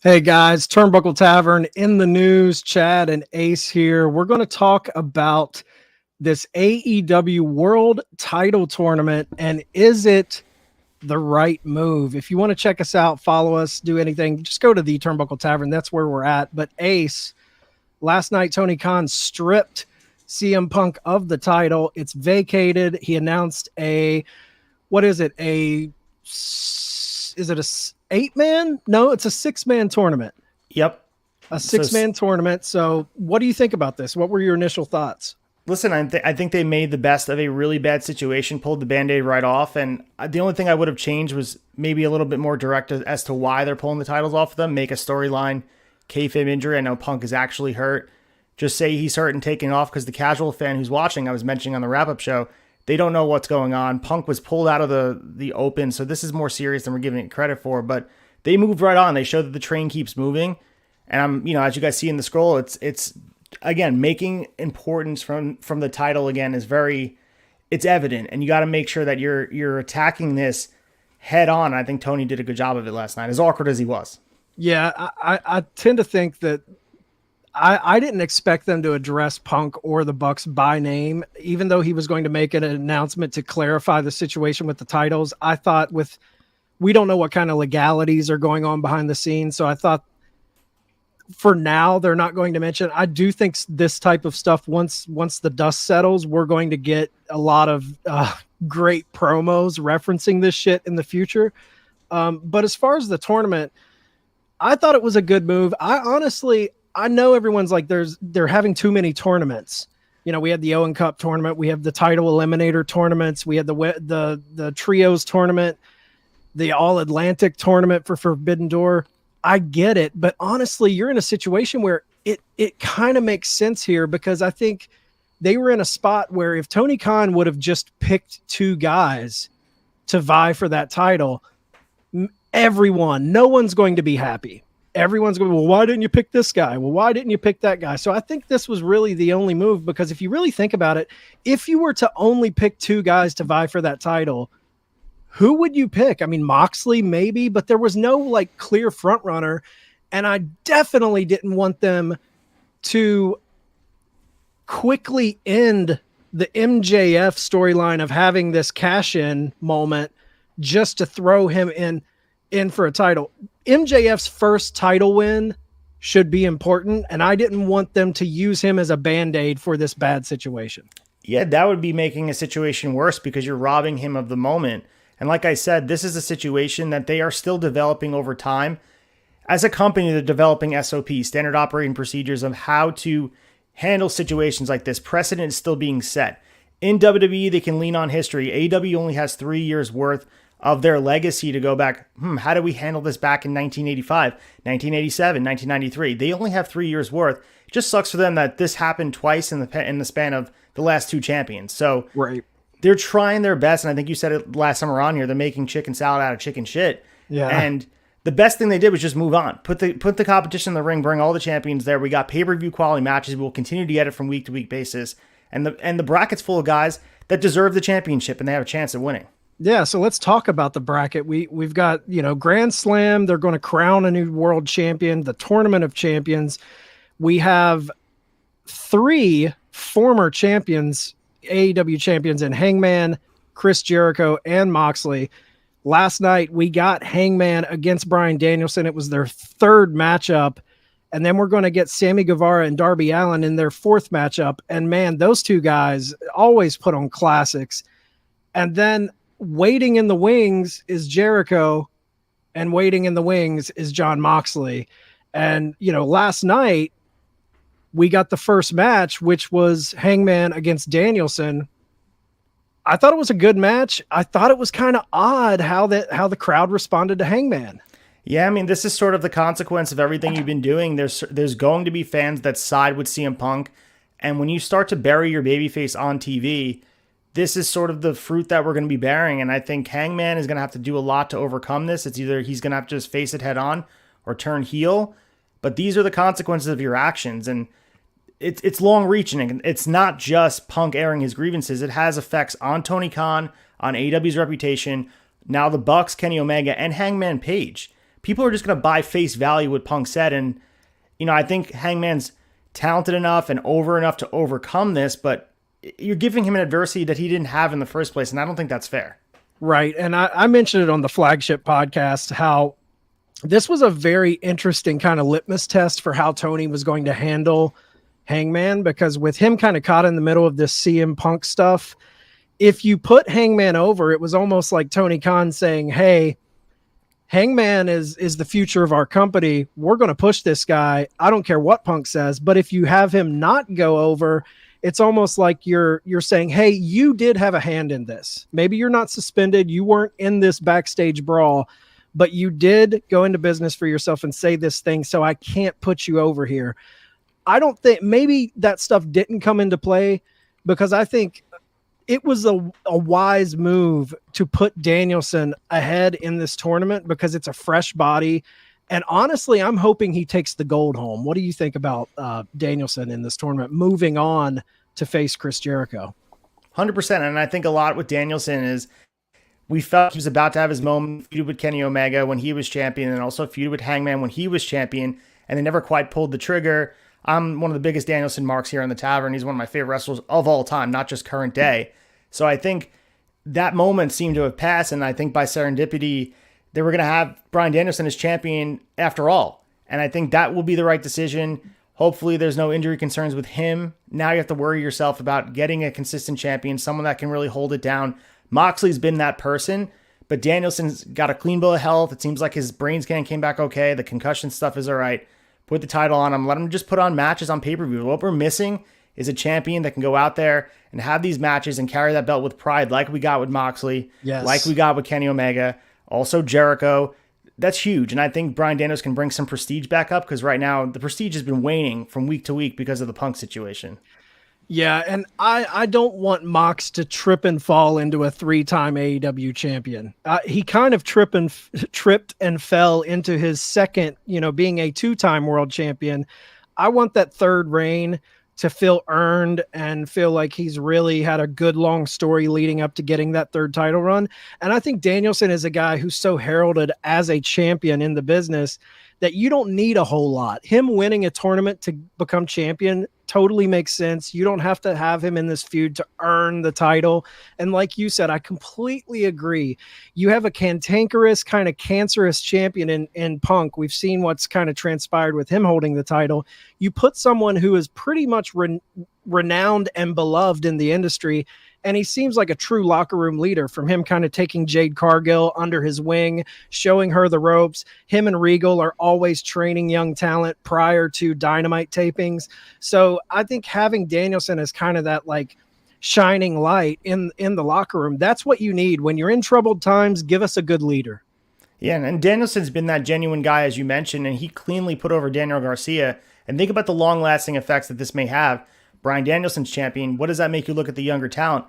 Hey guys, Turnbuckle Tavern in the news. Chad and Ace here. We're going to talk about this AEW World Title Tournament and is it the right move? If you want to check us out, follow us, do anything, just go to the Turnbuckle Tavern. That's where we're at. But Ace, last night Tony Khan stripped CM Punk of the title. It's vacated. He announced what is it? Is it a 8-man? No, it's a 6-man tournament. Yep. A 6-man tournament. So what do you think about this? What were your initial thoughts? Listen, I think they made the best of a really bad situation, pulled the Band-Aid right off, and the only thing I would have changed was maybe a little bit more direct as to why they're pulling the titles off of them, make a storyline, kayfabe injury. I know Punk is actually hurt. Just say he's hurt and taking off because the casual fan who's watching, I was mentioning on the wrap-up show, they don't know what's going on. Punk was pulled out of the open, so this is more serious than we're giving it credit for, but they moved right on. They showed that the train keeps moving, and as you guys see in the scroll, it's again, making importance from the title again is it's evident, and you got to make sure that you're attacking this head on. I think Tony did a good job of it last night, as awkward as he was. Yeah, I tend to think that I didn't expect them to address Punk or the Bucks by name, even though he was going to make an announcement to clarify the situation with the titles. I thought we don't know what kind of legalities are going on behind the scenes, so I thought for now they're not going to mention. I do think this type of stuff, once the dust settles, we're going to get a lot of great promos referencing this shit in the future. But as far as the tournament, I thought it was a good move. I know everyone's like they're having too many tournaments. We had the Owen Cup tournament, we have the title eliminator tournaments, we had the trios tournament, the All Atlantic tournament for Forbidden Door. I get it, but honestly, you're in a situation where it kind of makes sense here, because I think they were in a spot where if Tony Khan would have just picked two guys to vie for that title, no one's going to be happy. Everyone's going, well, why didn't you pick this guy? Well, why didn't you pick that guy? So I think this was really the only move, because if you really think about it, if you were to only pick two guys to vie for that title, who would you pick? I mean, Moxley maybe, but there was no clear front runner. And I definitely didn't want them to quickly end the MJF storyline of having this cash-in moment just to throw him in for a title. MJF's first title win should be important, and I didn't want them to use him as a Band-Aid for this bad situation. Yeah, that would be making a situation worse, because you're robbing him of the moment. And like I said, this is a situation that they are still developing over time. As a company, they're developing SOPs, standard operating procedures, of how to handle situations like this. Precedent is still being set. In WWE, they can lean on history. AEW only has 3 years worth of their legacy to go back. How did we handle this back in 1985, 1987, 1993? They only have 3 years worth. It just sucks for them that this happened twice in the span of the last two champions. So right. They're trying their best, and I think you said it last summer on here, they're making chicken salad out of chicken shit. Yeah. And the best thing they did was just move on. Put the competition in the ring, bring all the champions there. We got pay-per-view quality matches. We'll continue to get it from week-to-week basis. And the bracket's full of guys that deserve the championship, and they have a chance at winning. Yeah, so let's talk about the bracket. We've got, Grand Slam. They're going to crown a new world champion, the Tournament of Champions. We have 3 former champions, AEW champions, in Hangman, Chris Jericho, and Moxley. Last night, we got Hangman against Bryan Danielson. It was their 3rd matchup. And then we're going to get Sammy Guevara and Darby Allin in their 4th matchup. And man, those two guys always put on classics. And then waiting in the wings is Jericho, and waiting in the wings is Jon Moxley. And, last night we got the first match, which was Hangman against Danielson. I thought it was a good match. I thought it was kind of odd how the crowd responded to Hangman. Yeah, I mean, this is sort of the consequence of everything you've been doing. There's going to be fans that side with CM Punk, and when you start to bury your babyface on TV, this is sort of the fruit that we're going to be bearing, and I think Hangman is going to have to do a lot to overcome this. It's either he's going to have to just face it head on or turn heel, but these are the consequences of your actions, and it's long-reaching. It's not just Punk airing his grievances. It has effects on Tony Khan, on AEW's reputation, now the Bucks, Kenny Omega, and Hangman Page. people are just going to buy face value what Punk said. And, I think Hangman's talented enough and over enough to overcome this, but you're giving him an adversity that he didn't have in the first place. And I don't think that's fair. Right. And I mentioned it on the flagship podcast, how this was a very interesting kind of litmus test for how Tony was going to handle Hangman, because with him kind of caught in the middle of this CM Punk stuff, if you put Hangman over, it was almost like Tony Khan saying, hey, Hangman is the future of our company. We're going to push this guy. I don't care what Punk says. But if you have him not go over, it's almost like you're saying, hey, you did have a hand in this. Maybe you're not suspended. You weren't in this backstage brawl, but you did go into business for yourself and say this thing. So I can't put you over here. I don't think maybe that stuff didn't come into play, because I think it was a wise move to put Danielson ahead in this tournament, because it's a fresh body. And honestly, I'm hoping he takes the gold home. What do you think about Danielson in this tournament, moving on to face Chris Jericho? 100%. And I think a lot with Danielson is we felt he was about to have his moment, feuded with Kenny Omega when he was champion, and also feuded with Hangman when he was champion, and they never quite pulled the trigger. I'm one of the biggest Danielson marks here in the Tavern. He's one of my favorite wrestlers of all time, not just current day. So I think that moment seemed to have passed, and I think by serendipity, they were going to have Bryan Danielson as champion after all. And I think that will be the right decision. Hopefully there's no injury concerns with him. Now you have to worry yourself about getting a consistent champion, someone that can really hold it down. Moxley's been that person, but Danielson's got a clean bill of health. It seems like his brain scan came back okay. The concussion stuff is all right. Put the title on him. Let him just put on matches on pay-per-view. What we're missing is a champion that can go out there and have these matches and carry that belt with pride, like we got with Moxley, yes, like we got with Kenny Omega, also Jericho. That's huge. And I think Bryan Danielson can bring some prestige back up, because right now the prestige has been waning from week to week because of the Punk situation. Yeah, and I don't want Mox to trip and fall into a 3-time AEW champion. He kind of tripped and fell into his second, being a 2-time world champion. I want that third reign to feel earned and feel like he's really had a good long story leading up to getting that third title run. And I think Danielson is a guy who's so heralded as a champion in the business that you don't need a whole lot. Him winning a tournament to become champion totally makes sense. You don't have to have him in this feud to earn the title. And like you said, I completely agree. You have a cantankerous, kind of cancerous champion in Punk. We've seen what's kind of transpired with him holding the title. You put someone who is pretty much renowned and beloved in the industry, and he seems like a true locker room leader, from him kind of taking Jade Cargill under his wing, showing her the ropes. Him and Regal are always training young talent prior to Dynamite tapings. So I think having Danielson as kind of that like shining light in the locker room, that's what you need. When you're in troubled times, give us a good leader. Yeah, and Danielson's been that genuine guy, as you mentioned, and he cleanly put over Daniel Garcia. And think about the long-lasting effects that this may have. Bryan Danielson's champion. What does that make you look at the younger talent?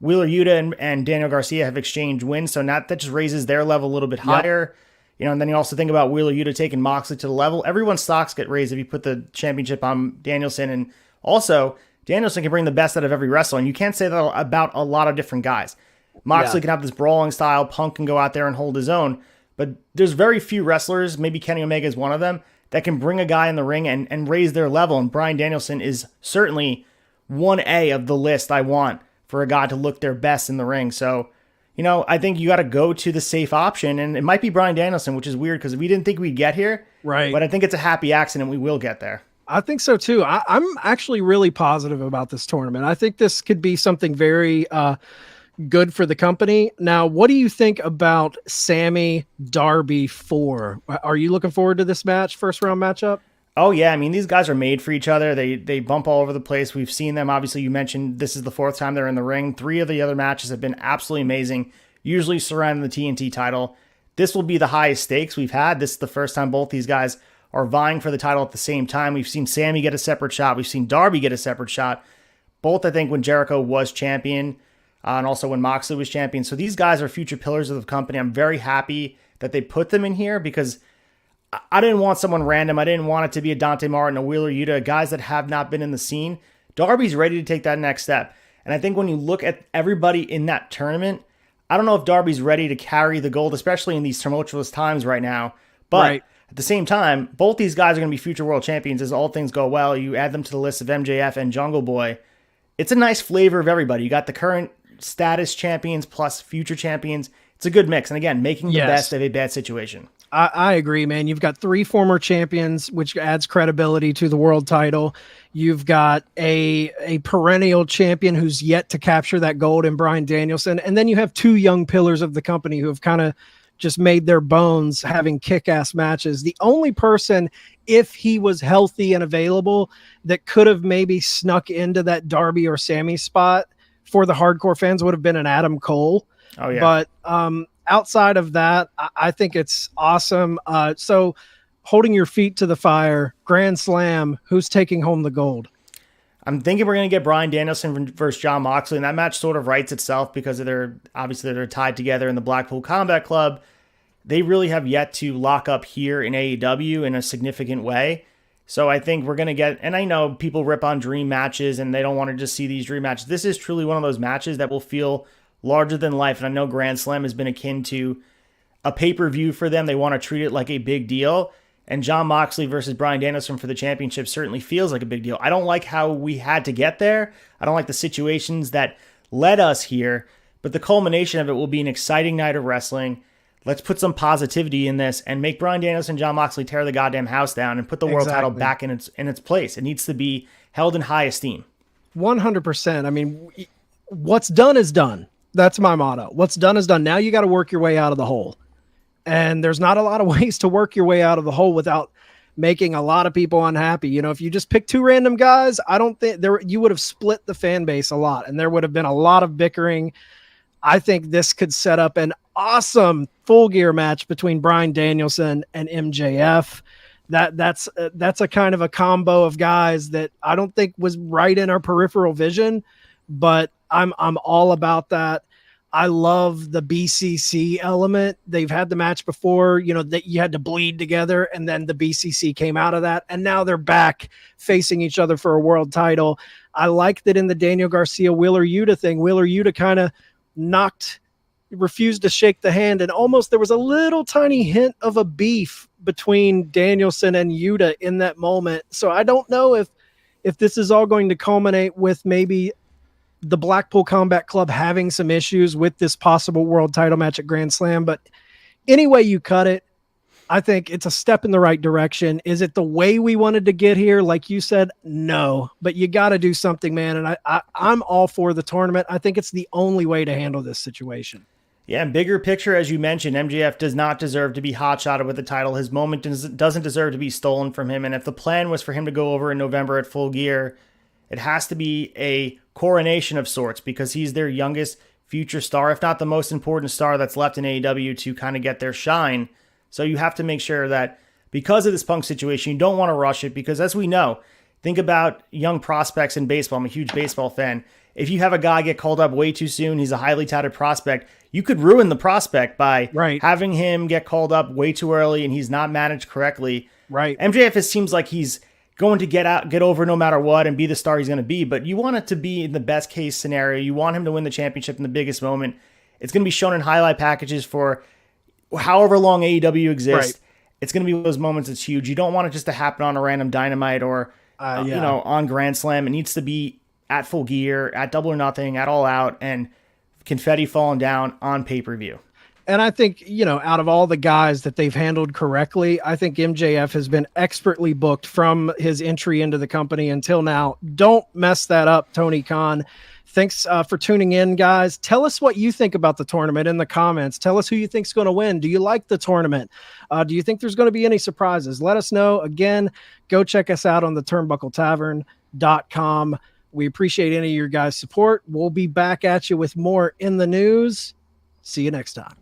Wheeler Yuta and Daniel Garcia have exchanged wins, so that just raises their level a little bit higher. Yep. And then you also think about Wheeler Yuta taking Moxley to the level. Everyone's stocks get raised if you put the championship on Danielson. And also, Danielson can bring the best out of every wrestler, and you can't say that about a lot of different guys. Moxley can have this brawling style. Punk can go out there and hold his own. But there's very few wrestlers, maybe Kenny Omega is one of them, that can bring a guy in the ring and raise their level. And Bryan Danielson is certainly 1A of the list I want for a guy to look their best in the ring. So, I think you got to go to the safe option, and it might be Bryan Danielson, which is weird because we didn't think we'd get here. Right. But I think it's a happy accident. We will get there. I think so too. I'm actually really positive about this tournament. I think this could be something very good for the company. Now, what do you think about Sammy Darby 4? Are you looking forward to this match, first round matchup? Oh, yeah. I mean, these guys are made for each other. They bump all over the place. We've seen them. Obviously, you mentioned this is the 4th time they're in the ring. 3 of the other matches have been absolutely amazing, usually surrounding the TNT title. This will be the highest stakes we've had. This is the first time both these guys are vying for the title at the same time. We've seen Sammy get a separate shot. We've seen Darby get a separate shot. Both, I think, when Jericho was champion and also when Moxley was champion. So these guys are future pillars of the company. I'm very happy that they put them in here because I didn't want someone random. I didn't want it to be a Dante Martin, a Wheeler Yuta, guys that have not been in the scene. Darby's ready to take that next step. And I think when you look at everybody in that tournament, I don't know if Darby's ready to carry the gold, especially in these tumultuous times right now. But Right. at the same time, both these guys are going to be future world champions as all things go well. You add them to the list of MJF and Jungle Boy. It's a nice flavor of everybody. You got the current status champions plus future champions. It's a good mix. And again, making the best of a bad situation. I agree, man. You've got 3 former champions, which adds credibility to the world title. You've got a perennial champion who's yet to capture that gold in Bryan Danielson. And then you have 2 young pillars of the company who have kind of just made their bones having kick-ass matches. The only person, if he was healthy and available, that could have maybe snuck into that Darby or Sammy spot for the hardcore fans would have been an Adam Cole. Oh, yeah. But outside of that, I think it's awesome. So holding your feet to the fire, Grand Slam, who's taking home the gold? I'm thinking we're going to get Bryan Danielson versus Jon Moxley, and that match sort of writes itself because they're tied together in the Blackpool Combat Club. They really have yet to lock up here in AEW in a significant way. So I think we're going to get, and I know people rip on dream matches and they don't want to just see these dream matches. This is truly one of those matches that will feel larger than life. And I know Grand Slam has been akin to a pay-per-view for them. They want to treat it like a big deal. And Jon Moxley versus Bryan Danielson for the championship certainly feels like a big deal. I don't like how we had to get there. I don't like the situations that led us here. But the culmination of it will be an exciting night of wrestling. Let's put some positivity in this and make Bryan Danielson and Jon Moxley tear the goddamn house down and put the world title back in its place. It needs to be held in high esteem. 100%. I mean, what's done is done. That's my motto. What's done is done. Now you got to work your way out of the hole. And there's not a lot of ways to work your way out of the hole without making a lot of people unhappy. You know, if you just pick 2 random guys, I don't think you would have split the fan base a lot, and there would have been a lot of bickering. I think this could set up an awesome Full Gear match between Bryan Danielson and MJF. That's a kind of a combo of guys that I don't think was right in our peripheral vision, but I'm all about that. I love the BCC element. They've had the match before, you know, that you had to bleed together, and then the BCC came out of that, and now they're back facing each other for a world title. I like that in the Daniel Garcia Wheeler Yuta thing. Wheeler Yuta kind of refused to shake the hand, and almost there was a little tiny hint of a beef between Danielson and Yuta in that moment. So I don't know if this is all going to culminate with maybe the Blackpool Combat Club having some issues with this possible world title match at Grand Slam. But any way you cut it, I think it's a step in the right direction. Is it the way we wanted to get here? Like you said, no, but you got to do something, man. And I'm all for the tournament. I think it's the only way to handle this situation. Yeah, and bigger picture, as you mentioned, MJF does not deserve to be hotshotted with the title. His moment doesn't deserve to be stolen from him. And if the plan was for him to go over in November at Full Gear, it has to be a coronation of sorts because he's their youngest future star, if not the most important star that's left in AEW to kind of get their shine. So you have to make sure that because of this Punk situation, you don't want to rush it because as we know, think about young prospects in baseball. I'm a huge baseball fan. If you have a guy get called up way too soon, he's a highly touted prospect, you could ruin the prospect by having him get called up way too early and he's not managed correctly. Right. MJF, it seems like he's going to get over no matter what and be the star he's going to be, but you want it to be in the best case scenario. You want him to win the championship in the biggest moment. It's going to be shown in highlight packages for however long AEW exists. Right. It's going to be one of those moments that's huge. You don't want it just to happen on a random Dynamite or on Grand Slam. It needs to be at Full Gear, at Double or Nothing, at All Out, and confetti falling down on pay-per-view. And I think, you know, out of all the guys that they've handled correctly, I think MJF has been expertly booked from his entry into the company until now. Don't mess that up, Tony Khan. Thanks for tuning in, guys. Tell us what you think about the tournament in the comments. Tell us who you think's going to win. Do you like the tournament? Do you think there's going to be any surprises? Let us know. Again, go check us out on the turnbuckletavern.com. We appreciate any of your guys' support. We'll be back at you with more in the news. See you next time.